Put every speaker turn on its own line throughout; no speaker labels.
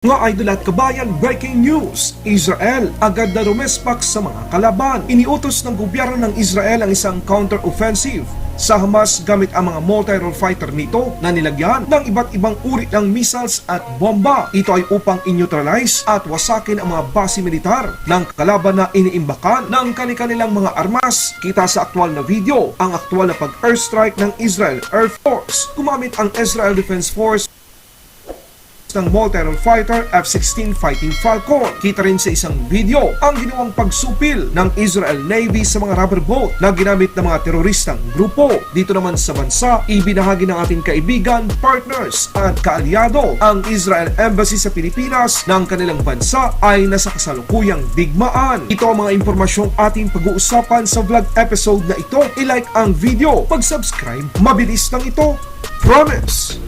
Mga idol at kabayan, breaking news! Israel agad na rumespak sa mga kalaban. Iniutos ng gobyerno ng Israel ang isang counter-offensive sa Hamas gamit ang mga multi-role fighter nito na nilagyan ng iba't ibang uri ng missiles at bomba. Ito ay upang in-neutralize at wasakin ang mga base militar ng kalaban na iniimbakan ng kanilang mga armas. Kita sa aktual na video ang aktual na pag-airstrike ng Israel Air Force. Gumamit ang Israel Defense Force ng multi-role fighter F-16 Fighting Falcon. Kita rin sa isang video ang ginawang pagsupil ng Israel Navy sa mga rubber boat na ginamit ng mga teroristang grupo. Dito naman sa bansa, ibinahagi ng ating kaibigan, partners at kaalyado ang Israel Embassy sa Pilipinas ng kanilang bansa ay nasa kasalukuyang digmaan. Ito ang mga impormasyong ating pag-uusapan sa vlog episode na ito. I-like ang video, mag-subscribe, mabilis lang ito. Promise!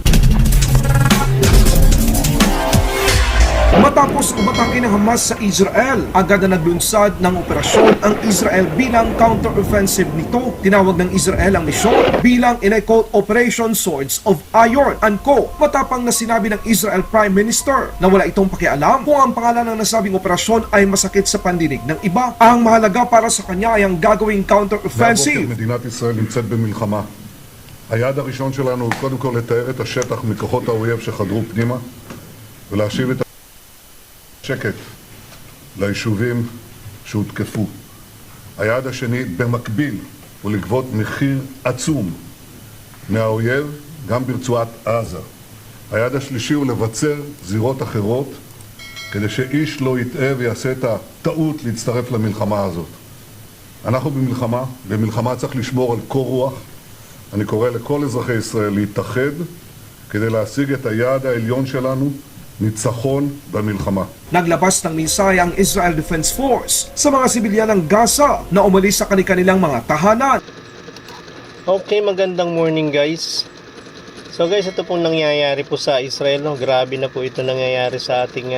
Matapos umatake ng Hamas sa Israel, agad na naglunsad ng operasyon ang Israel bilang counter-offensive nito. Tinawag ng Israel ang misyon bilang in-quote Operation Swords of Iron & Matapang na sinabi ng Israel Prime Minister na wala itong pakialam kung ang pangalan ng nasabing operasyon ay masakit sa pandinig ng iba. Ang mahalaga para sa kanya ay ang gagawing counter-offensive.
מדינת ישראל נמצאת במלחמה. היעד הראשון שלנו הוא קודם כל לתאר את השטח מכוחות האויב שחדרו פנימה ולהשיב את שקט ליישובים שהותקפו. היעד השני במקביל הוא לגבות מחיר עצום מהאויב גם ברצועת עזה. היעד השלישי הוא לבצר זירות אחרות כדי שאיש לא יטעה ויעשה את הטעות להצטרף למלחמה הזאת. אנחנו במלחמה צריך לשמור על קור רוח. אני קורא לכל אזרחי ישראל להתאחד כדי להשיג את היעד העליון שלנו, ניצחון במלחמה.
Naglabas ng mensahe ang Israel Defense Force sa mga sibilyan ng Gaza na umalis sa kanilang mga tahanan.
Okay, magandang morning guys. So guys, ito pong nangyayari po sa Israel, no? Grabe na po ito nangyayari sa ating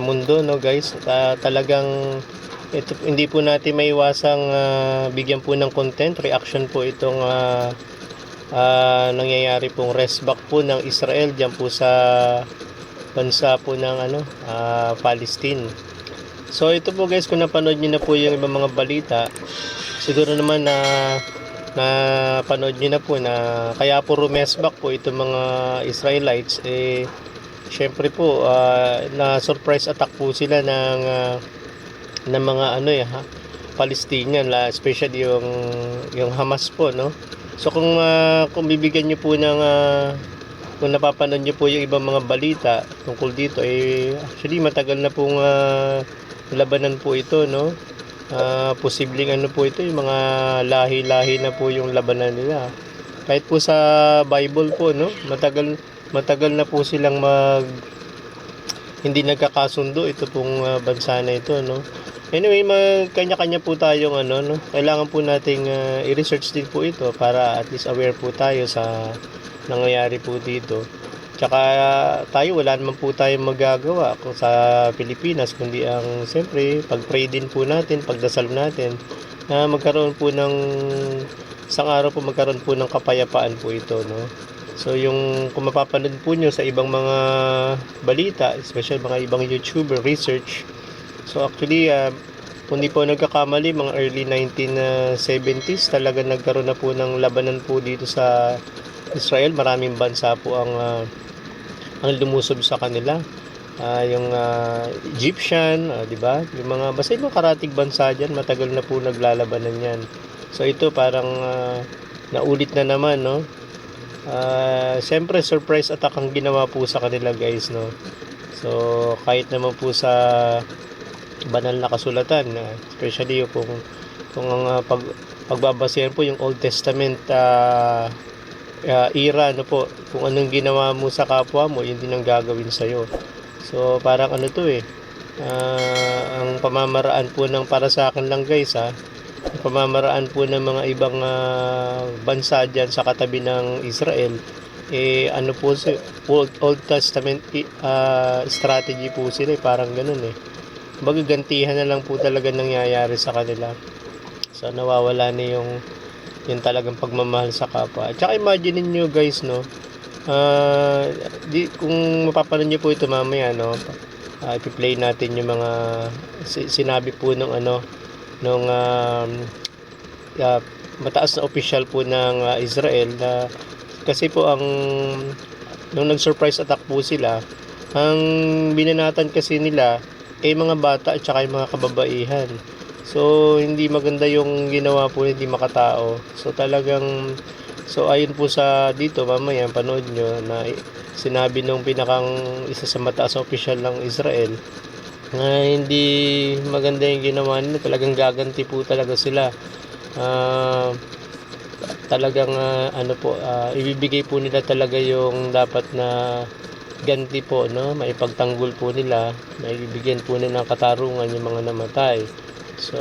mundo, no guys. Talagang ito, hindi po natin maiwasang bigyan po ng content, reaction po itong nangyayari pong resback po ng Israel diyan po sa bansa po ng Palestine. So ito po guys, kung napanood niyo na po yung ibang mga balita, siguro naman na napanood niyo na po na kaya po rumesback po itong mga Israelites, syempre po na surprise attack po sila ng mga Palestinian, especially yung Hamas po, no. So kung bibigyan niyo po ng kung napapanood niyo po yung ibang mga balita tungkol dito, actually matagal na pong labanan po ito, no. Posibleng po ito, yung mga lahi-lahi na po yung labanan nila. Kahit po sa Bible po, no, matagal na po silang hindi nagkakasundo ito pong bansa na ito, no. Anyway, kanya-kanya po tayong no. Kailangan po nating i-research din po ito para at least aware po tayo sa nangyayari po dito. Tsaka tayo, wala naman po tayong magagawa kung sa Pilipinas, kundi ang siyempre pag-pray din po natin, pagdasal natin na magkaroon po ng isang araw po magkaroon po ng kapayapaan po ito, no. So yung kung mapapanood po nyo sa ibang mga balita, especially mga ibang YouTuber research, so actually kung di po nagkakamali, mga early 1970s talaga nagkaroon na po ng labanan po dito sa Israel. Maraming bansa po ang lumusob sa kanila. Yung Egyptian, di ba? Yung mga basta yung karatig bansa diyan, matagal na po naglalabanan yan. So ito parang naulit na naman, no. Siyempre surprise attack ang ginawa po sa kanila guys, no. So kahit naman po sa banal na kasulatan, especially kung ang pagbabasehan po yung Old Testament era, no po, kung anong ginawa mo sa kapwa mo, yun din ang gagawin sa iyo. So parang ang pamamaraan po ng, para sa akin lang guys, ang pamamaraan po ng mga ibang bansa diyan sa katabi ng Israel, po Old Testament strategy po sila, parang ganun magagantihan na lang po talaga nangyayari sa kanila. So nawawala na yung talagang pagmamahal sa kapwa. At saka imagine niyo guys, no, Ah, kung mapapanood niyo po ito mamaya, no, i-play natin yung mga sinabi po nung nung ah, mataas na opisyal po ng Israel na kasi po nung nag-surprise attack po sila, ang binanatan kasi nila mga bata at saka yung mga kababaihan. So hindi maganda yung ginawa po, hindi makatao. So talagang ayon po sa dito mamaya panood nyo na sinabi nung isa sa mataas na opisyal ng Israel na hindi maganda yung ginawa nila, talagang gaganti po talaga sila. Ah, talagang ibibigay po nila talaga yung dapat na ganti po, no, maipagtanggol po nila, maibibigyan po nila ng katarungan yung mga namatay. So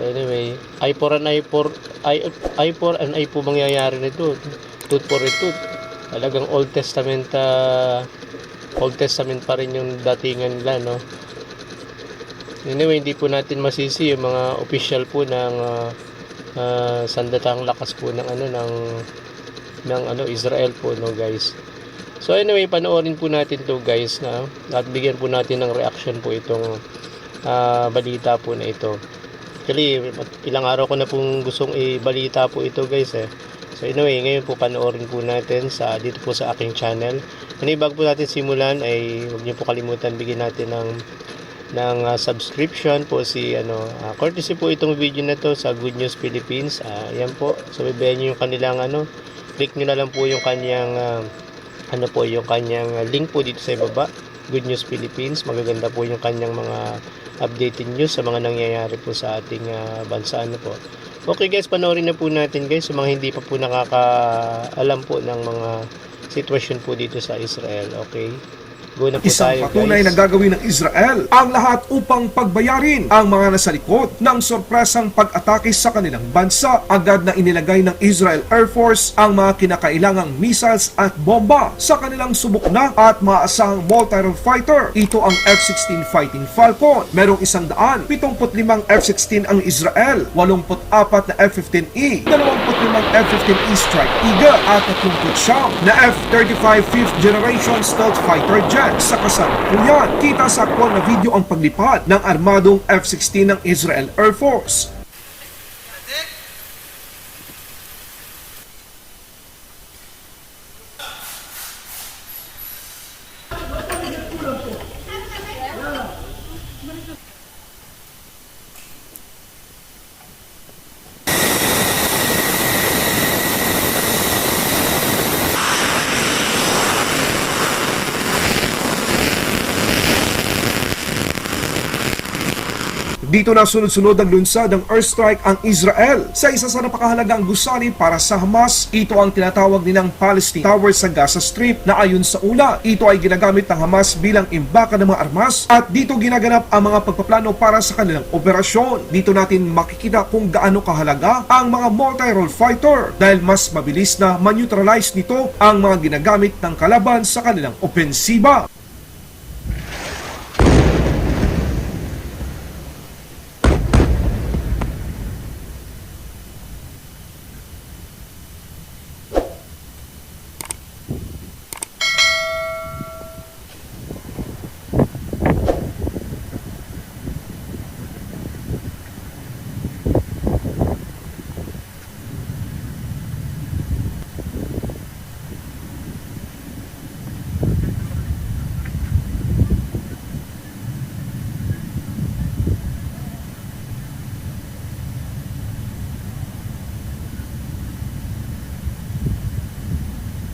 anyway, eye for an eye, eye for an eye po mangyayari nito, tooth for a tooth. Talagang Old Testament pa rin yung datingan nila, no. Anyway, hindi po natin masisi yung mga official po ng sandatang lakas po ng Israel po, no guys. So anyway, panoorin po natin to guys, na at bigyan po natin ng reaction po itong balita po na ito. Actually, ilang araw ko na pong gustong ibalita po ito guys eh. So anyway, ngayon po panoorin po natin dito po sa aking channel. Bago po natin simulan ay huwag niyo po kalimutan bigyan natin ng subscription po courtesy po itong video na to sa Good News Philippines. Yan po, so babayan niyo yung kanilang click niyo na lang po yung kanyang yung kanyang link po dito sa ibaba, Good News Philippines. Magaganda po yung kanyang mga updated news sa mga nangyayari po sa ating bansa po. Okay guys, panoorin na po natin guys, sa mga hindi pa po nakakaalam po ng mga sitwasyon po dito sa Israel. Okay, go na po
Isang
tayo
patunay
guys.
na gagawin ng Israel ang lahat upang pagbayarin ang mga nasa likod ng sorpresang pag-atake sa kanilang bansa. Agad na inilagay ng Israel Air Force ang mga kinakailangang missiles at bomba sa kanilang subok na at maasahang multi-role fighter. Ito ang F-16 Fighting Falcon. Merong 175 F-16 ang Israel, 84 na F-15E, 25 F-15E Strike Eagle at 39 na F-35 5th Generation Stealth Fighter Jet. Sa kasalukuyan, kita sa aktwal na video ang paglipad ng armadong F-16 ng Israel Air Force. Dito na sunod-sunod ang lunsad ng airstrike ang Israel sa isa sa napakahalagang gusali para sa Hamas. Ito ang tinatawag nilang Palestine Tower sa Gaza Strip na ayon sa ulat, ito ay ginagamit ng Hamas bilang imbaka ng mga armas at dito ginaganap ang mga pagpaplano para sa kanilang operasyon. Dito natin makikita kung gaano kahalaga ang mga multi-role fighter dahil mas mabilis na ma-neutralize nito ang mga ginagamit ng kalaban sa kanilang opensiba.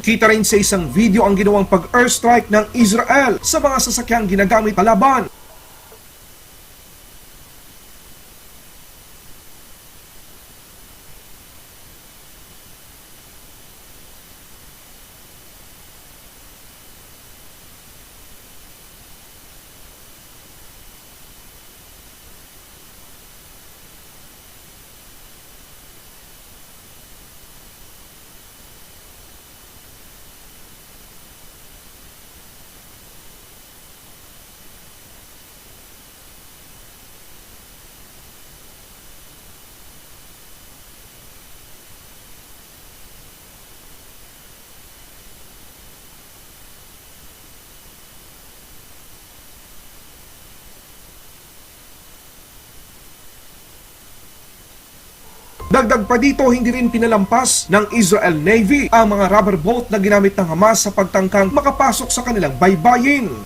Kita rin sa isang video ang ginawang pag-airstrike ng Israel sa mga sasakyang ginagamit palaban. Dagdag pa dito, hindi rin pinalampas ng Israel Navy ang mga rubber boat na ginamit ng Hamas sa pagtangkang makapasok sa kanilang baybayin.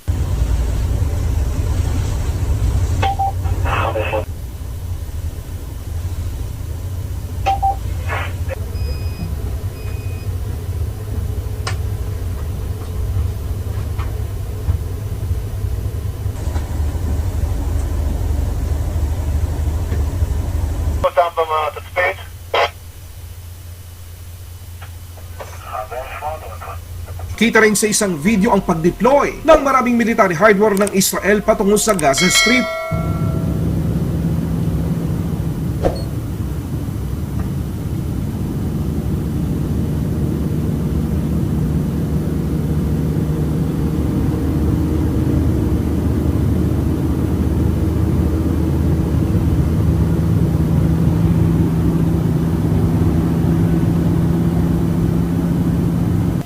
Kita rin sa isang video ang pag-deploy ng maraming military hardware ng Israel patungo sa Gaza Strip.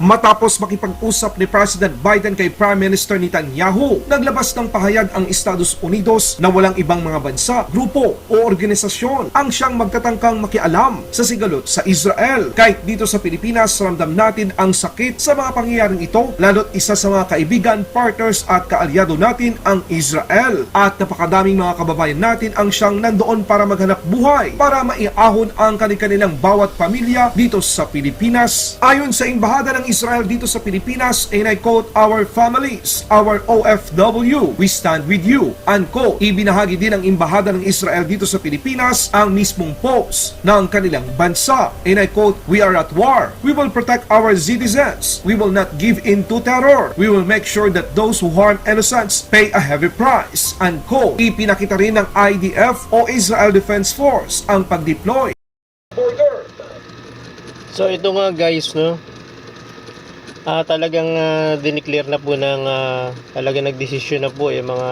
Matapos makipag-usap ni President Biden kay Prime Minister Netanyahu, naglabas ng pahayag ang Estados Unidos na walang ibang mga bansa, grupo o organisasyon ang siyang magtatangkang makialam sa sigalot sa Israel. Kahit dito sa Pilipinas, ramdam natin ang sakit sa mga pangyayaring ito, lalo't isa sa mga kaibigan, partners at kaalyado natin ang Israel. At napakadaming mga kababayan natin ang siyang nandoon para maghanap buhay, para maiahon ang kanilang bawat pamilya dito sa Pilipinas. Ayon sa Embahada ng Israel dito sa Pilipinas, and I quote, "Our families, our OFW, we stand with you." Unquote. Ibinahagi din ng Embahada ng Israel dito sa Pilipinas ang mismong post ng kanilang bansa. And I quote, "We are at war. We will protect our citizens. We will not give in to terror. We will make sure that those who harm innocents pay a heavy price." Unquote. Ipinakita rin ng IDF o Israel Defense Force ang pag-deploy.
So ito nga guys, no, talagang dineclare na po ng talagang nagdesisyon na po yung mga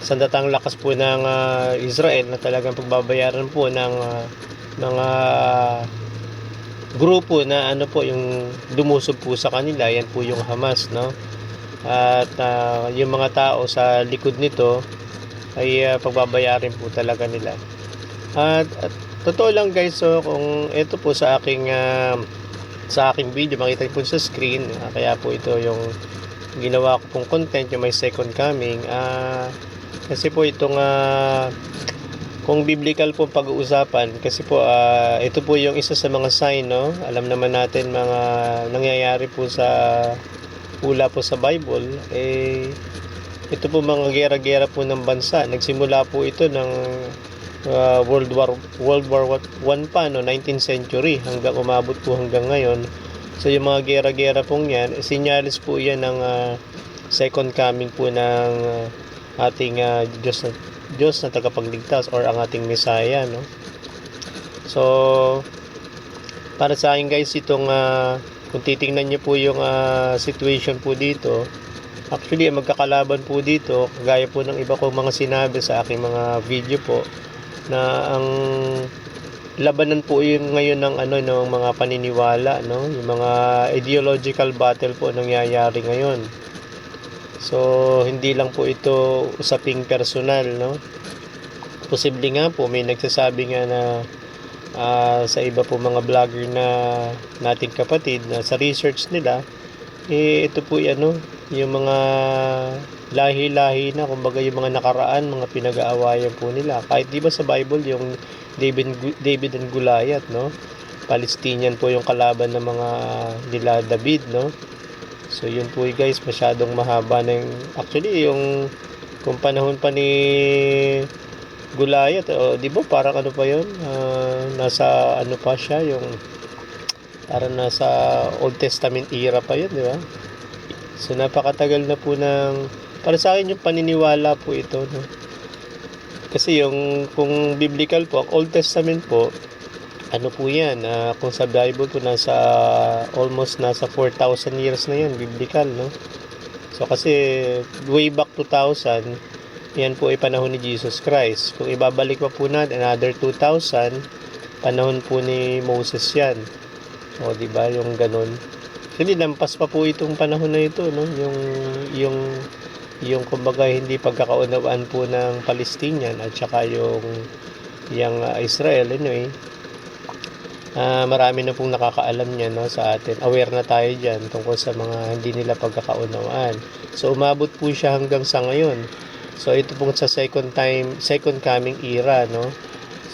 sandatang lakas po ng Israel na talagang pagbabayaran po ng mga grupo na ano po yung dumusob po sa kanila. Yan po yung Hamas, no, at yung mga tao sa likod nito ay pagbabayarin po talaga nila. At totoo lang guys, so kung ito po sa aking video, makita po sa screen, kaya po ito yung ginawa ko pong content, yung may second coming, kasi po itong kung biblical po pag-uusapan, kasi po ito po yung isa sa mga sign, no, alam naman natin mga nangyayari po sa hula po sa Bible, ito po mga gera-gera po ng bansa. Nagsimula po ito ng World War I pa, no, 19th century, hanggang umabot po hanggang ngayon. So yung mga gera-gera pong yan, sinyalis po yan ng second coming po ng ating Diyos na tagapagligtas, or ang ating Messiah, no. So para sa akin guys, itong kung titingnan niyo po yung situation po dito, actually magkakalaban po dito, gaya po ng iba kong mga sinabi sa aking mga video po, na ang labanan po yung ngayon ng ng mga paniniwala, no, yung mga ideological battle po nangyayari ngayon. So hindi lang po ito usaping personal, no. Posible nga po may nagsasabi nga na sa iba po mga vlogger na nating kapatid, na sa research nila ito po yung mga lahi-lahi na, kumbaga yung mga nakaraan, mga pinag-aawayan po nila. Kahit di ba sa Bible yung David and Goliath, no, Palestinian po yung kalaban ng mga nila David, no. So yun po guys, masyadong mahaba na yung, actually yung kung panahon pa ni Goliath, di ba parang ano pa yun, nasa ano pa siya, yung parang nasa Old Testament era pa yun, di ba? So napakatagal na po ng, para sa akin yung paniniwala po ito, no? Kasi yung kung biblical po, ang Old Testament po, ano po yan, kung sa Bible po nasa almost nasa 4,000 years na yan, biblical, no? So kasi way back 2000, yan po ay panahon ni Jesus Christ. Kung ibabalik pa po natin another 2,000, panahon po ni Moses yan. O di ba yung ganun. Hindi lampas pa po itong panahon na ito, no? Yung kumbaga hindi pagkakaunawaan po ng Palestinian at saka yung Israel, anyway. marami na pong nakakaalam niya, no, sa atin. Aware na tayo dyan tungkol sa mga hindi nila pagkakaunawaan. So umabot po siya hanggang sa ngayon. So ito pong sa second coming era, no.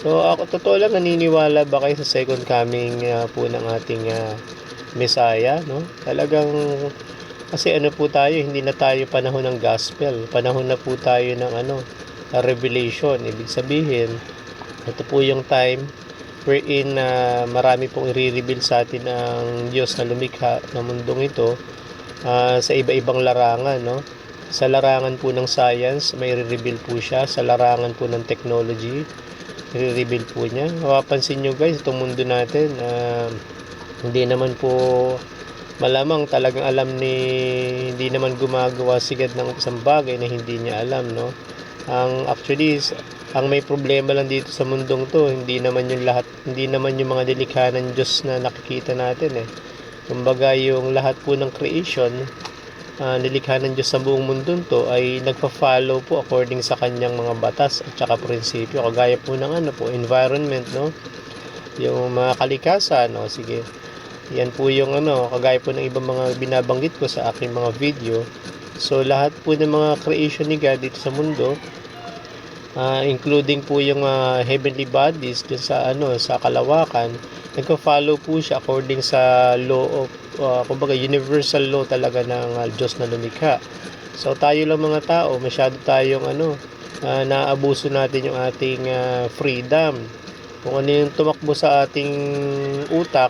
So ako totoo lang, naniniwala ba kayo sa second coming po ng ating Messiah, no? Talagang kasi ano po tayo, hindi na tayo panahon ng gospel. Panahon na po tayo ng revelation. Ibig sabihin, ito po yung time wherein marami pong i-reveal sa atin ang Diyos na lumikha ng mundong ito sa iba-ibang larangan, no? Sa larangan po ng science, may i-reveal po siya. Sa larangan po ng technology, i-reveal po niya. Mapapansin nyo guys, itong mundo natin, hindi naman po malamang talagang alam hindi naman gumagawa sigad ng isang bagay na hindi niya alam, no? Ang may problema lang dito sa mundong to, hindi naman yung mga nilikha ng Diyos na nakikita natin eh. Kumbaga yung lahat po ng creation, nilikha ng Diyos sa buong mundo to ay nagpa-follow po according sa kanyang mga batas at saka prinsipyo, kagaya po ng environment, no? Yung mga kalikasan, no? Sige. Yan po yung kagaya po ng ibang mga binabanggit ko sa aking mga video. So lahat po ng mga creation ni God dito sa mundo, including po yung heavenly bodies dyan sa kalawakan, nagko-follow po siya according sa law of kumbaga universal law talaga ng Diyos na lumikha. So tayo lang mga tao, masyado tayong naabuso natin yung ating freedom. Kung ano yung tumakbo sa ating utak,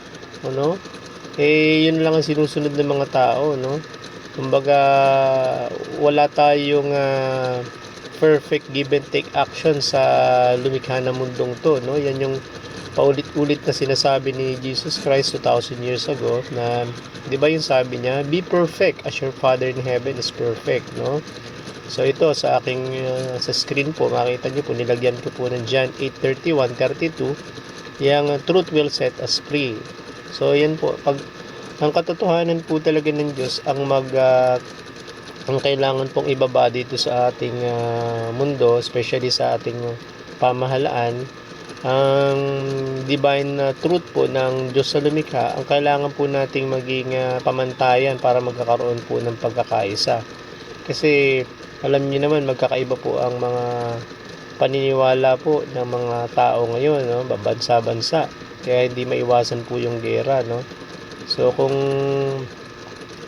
yun lang ang sinusunod ng mga tao, no? Kumbaga wala tayong perfect give and take action sa lumikha ng mundong to, no? Yan yung paulit-ulit na sinasabi ni Jesus Christ 2,000 years ago na, di ba yung sabi niya, be perfect as your Father in heaven is perfect, no? So ito sa aking sa screen po, makita niyo po, nilagyan ko po ng John 8:31-32, yung truth will set us free. So yan po, pag ang katotohanan po talaga ng Diyos ang kailangan pong ibaba dito sa ating mundo, especially sa ating pamahalaan, ang divine truth po ng Diyos sa lumikha, ang kailangan po nating maging pamantayan para magkakaroon po ng pagkakaisa. Kasi alam niyo naman, magkakaiba po ang mga paniniwala po ng mga tao ngayon, no? Bansa-bansa. Kaya hindi maiwasan po yung gera, no? So kung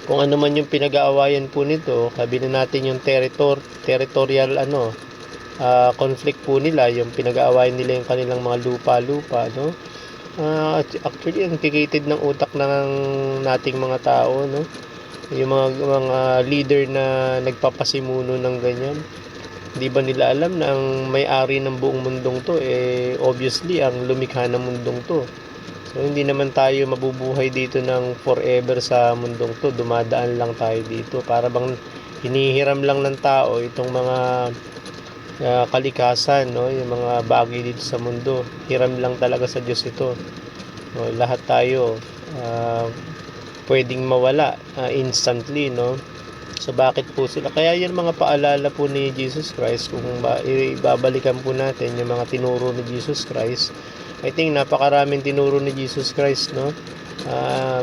ano man yung pinag-aawayan po nito, sabi na natin yung territorial conflict po nila, yung pinag-aawayan nila yung kanilang mga lupa-lupa, no? Actually, ang tikated ng utak ng nating mga tao, no? Yung mga leader na nagpapasimuno ng ganyan. Di ba nila alam na ang may-ari ng buong mundong to, obviously, ang lumikha ng mundong to. So, hindi naman tayo mabubuhay dito ng forever sa mundong to. Dumadaan lang tayo dito. Para bang hinihiram lang ng tao itong mga kalikasan, no? Yung mga bagay dito sa mundo. Hiram lang talaga sa Diyos ito. No? Lahat tayo pwedeng mawala instantly, no? So bakit po sila? Kaya yan mga paalala po ni Jesus Christ, kung ibabalikan po natin yung mga tinuro ni Jesus Christ. I think napakaraming tinuro ni Jesus Christ, no?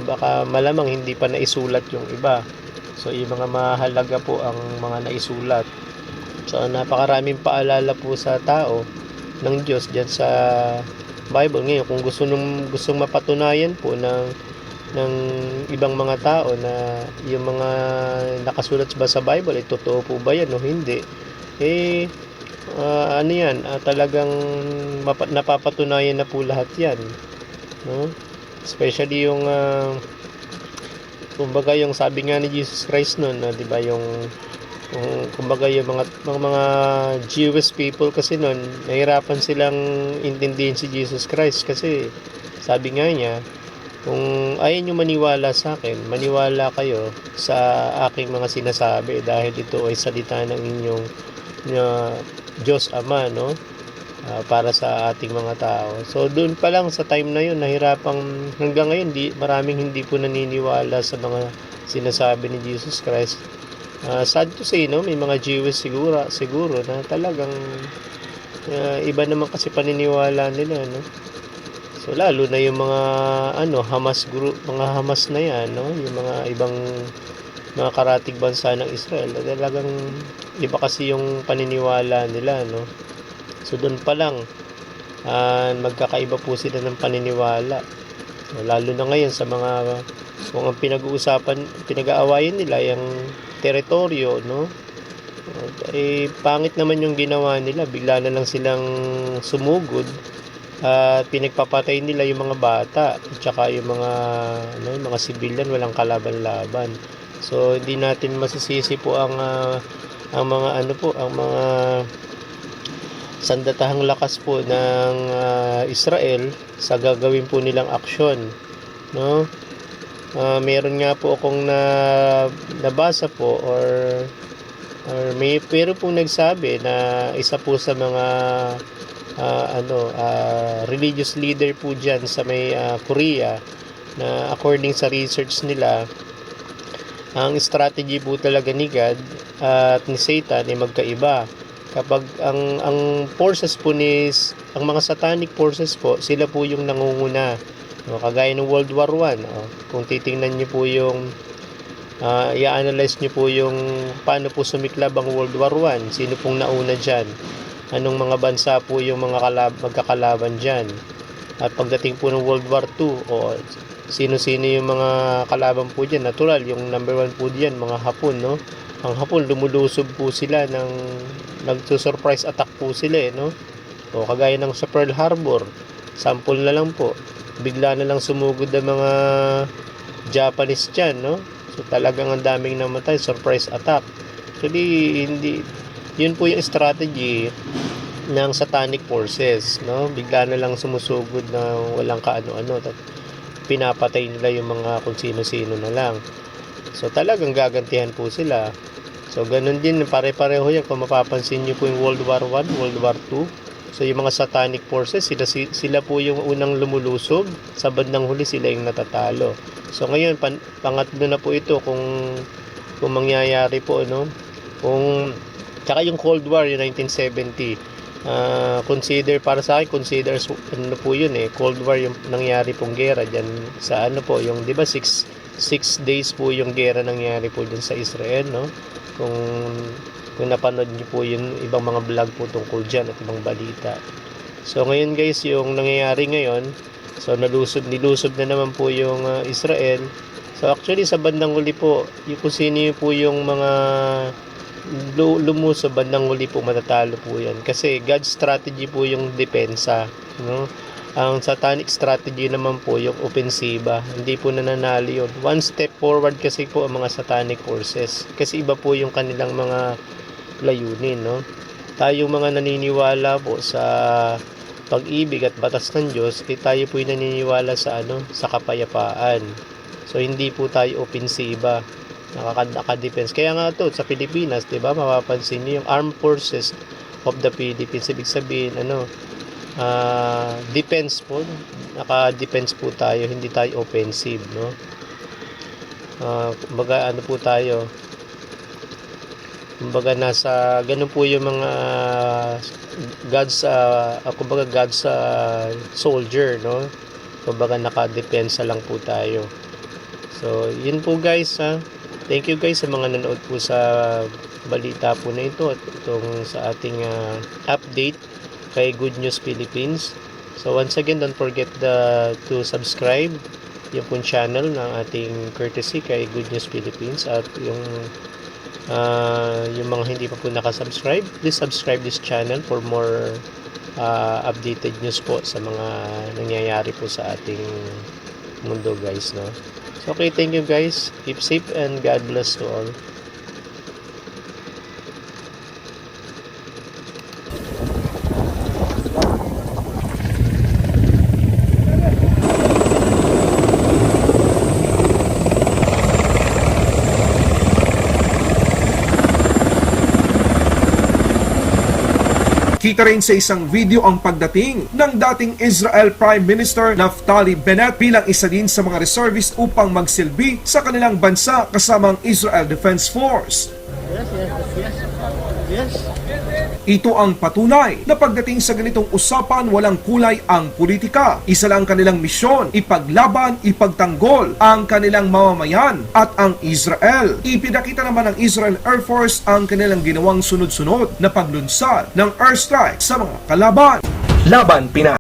Baka malamang hindi pa naisulat yung iba. So yung mga mahalaga po ang mga naisulat. So napakaraming paalala po sa tao ng Diyos diyan sa Bible. Ngayon kung gustong mapatunayan po ng ibang mga tao na yung mga nakasulat ba sa Bible, totoo po ba yan o hindi, talagang napapatunayan na po lahat yan, no? Especially yung kumbaga yung sabi nga ni Jesus Christ noon, di ba, yung kumbaga yung mga Jewish people kasi noon, nahirapan silang intindihin si Jesus Christ kasi sabi nga niya, kung ayaw nyo maniwala sa akin, maniwala kayo sa aking mga sinasabi dahil ito ay salita ng inyong Diyos Ama, no? Para sa ating mga tao. So doon pa lang sa time na yun, nahirapang hanggang ngayon maraming hindi po naniniwala sa mga sinasabi ni Jesus Christ. Sad to say, no? May mga Jewish siguro na talagang iba naman kasi paniniwala nila, no? So lalo na yung mga Hamas group, mga Hamas na yan, no? Yung mga ibang mga karatig bansa ng Israel, talagang iba kasi yung paniniwala nila, no? So doon pa lang magkakaiba po sila ng paniniwala. So, lalo na ngayon sa mga kung ang pinag-aawayan nila yung teritoryo, no? Pangit naman yung ginawa nila, bigla na lang silang sumugod at pinagpapatay nila yung mga bata at saka yung mga sibilyan, walang kalaban-laban. So hindi natin masisisi po ang mga ang mga sandatahang lakas po ng Israel sa gagawin po nilang aksyon, no? Meron nga po akong nabasa po or pero pong nagsabi na isa po sa mga religious leader po dyan sa may Korea, na according sa research nila, ang strategy po talaga ni God at ni Satan ay magkaiba. Kapag ang forces po ang mga satanic forces po, sila po yung nangunguna, kagaya ng World War I. Kung titingnan niyo po yung i-analyze niyo po yung paano po sumiklab ang World War I, sino pong nauna dyan, anong mga bansa po yung magkakalaban dyan, at pagdating po ng World War II, sino-sino yung mga kalaban po dyan. Natural, yung number one po dyan, mga Hapon, no? Ang Hapon, lumulusob po sila nagsusurprise attack po sila, no? O kagaya ng sa Pearl Harbor, sample na lang po, bigla na lang sumugod ang mga Japanese dyan, no? So talagang ang daming namatay, surprise attack. Actually, yun po yung strategy ng satanic forces, no? Bigla na lang sumusugod na walang kaano-ano, pinapatay nila yung mga kung sino-sino na lang. So talagang gagantihan po sila. So ganun din, pare-pareho yan. Kung mapapansin nyo po yung World War I, World War II, so yung mga satanic forces, sila po yung unang lumulusob, sa bandang huli sila yung natatalo. So ngayon, pangatlo na po ito kung mangyayari po, no? Tsaka yung Cold War, yung 1970, para sa akin, consider po yun, Cold War yung nangyari pong gera dyan sa yung, di ba, 6 days po yung gera nangyari po dyan sa Israel, no? Kung napanood niyo po yung ibang mga vlog po tungkol dyan at ibang balita. So ngayon guys, yung nangyayari ngayon, so nilusob na naman po yung Israel. So actually sa bandang huli po, kung sino po yung mga lumusob bandang huli po, matatalo po yan. Kasi God's strategy po yung depensa, no? Ang satanic strategy naman po yung opensiba. Hindi po nananalo yun. One step forward kasi po ang mga satanic forces. Kasi iba po yung kanilang mga layunin, no? Tayong mga naniniwala po sa pag-ibig at batas ng Diyos, tayo po yung naniniwala sa kapayapaan. So hindi po tayo opensiba. Nakaka-defense. Kaya nga to sa Pilipinas, 'di ba? Mapapansin niyo yung Armed Forces of the Philippines, ibig sabihin defense po, naka-defense po tayo, hindi tayo offensive, no? Kumbaga po tayo, kumbaga nasa ganun po yung mga God's soldier, no? Kumbaga naka-depensa lang po tayo. So yun po guys, thank you guys sa mga nanood po sa balita po na ito at itong sa ating update kay Good News Philippines. So once again, don't forget to subscribe yung pong channel ng ating courtesy kay Good News Philippines, at yung mga hindi pa po nakasubscribe, please subscribe this channel for more updated news po sa mga nangyayari po sa ating mundo guys, no? So okay, thank you guys, keep safe and God bless to all.
Kita rin sa isang video ang pagdating ng dating Israel Prime Minister Naftali Bennett bilang isa din sa mga reservist upang magsilbi sa kanilang bansa kasama ang Israel Defense Force. Ito ang patunay na pagdating sa ganitong usapan walang kulay ang politika. Isa lang kanilang misyon, ipaglaban, ipagtanggol ang kanilang mamamayan at ang Israel. Ipinakita naman ng Israel Air Force ang kanilang ginawang sunod-sunod na paglunsad ng airstrike sa mga kalaban.
Laban Pinas.